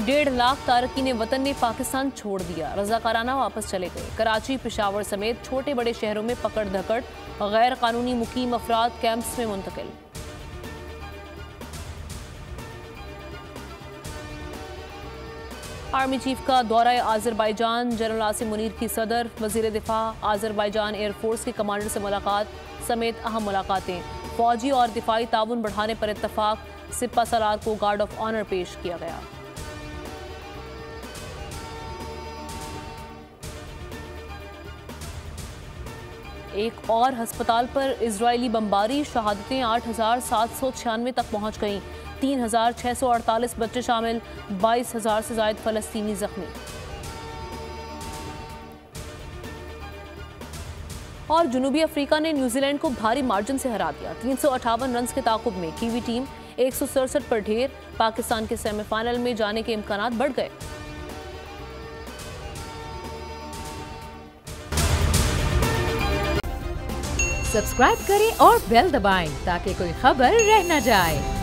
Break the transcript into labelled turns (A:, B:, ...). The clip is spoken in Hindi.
A: 1.5 लाख तारकीन वतन ने पाकिस्तान छोड़ दिया, रजाकाराना वापस चले गए। कराची, पेशावर समेत छोटे बड़े शहरों में पकड़ धकड़, गैर कानूनी मुकीम अफराद कैंप्स में मुंतकिल। आर्मी चीफ का दौरा आज़रबाईजान, जनरल आसिम मुनीर की सदर, वजीर दिफा, आज़रबाईजान एयरफोर्स के कमांडर से मुलाकात समेत अहम मुलाकातें। फौजी और दिफाई ताउन बढ़ाने पर इत्तफाक, सिपा सलार को गार्ड ऑफ ऑनर पेश किया गया। एक और हस्पताल पर इजरायली बमबारी, शहादतें 8,796 तक पहुंच गईं। 3,648 बच्चे शामिल, 22,000 से ज्यादा फलस्तीनी जख्मी। और जनूबी अफ्रीका ने न्यूजीलैंड को भारी मार्जिन से हरा दिया। 358 रन के ताकुब में कीवी टीम 167 पर ढेर। पाकिस्तान के सेमीफाइनल में जाने के इम्कानात बढ़ गए।
B: सब्सक्राइब करें और बेल दबाएं ताकि कोई खबर रह न जाए।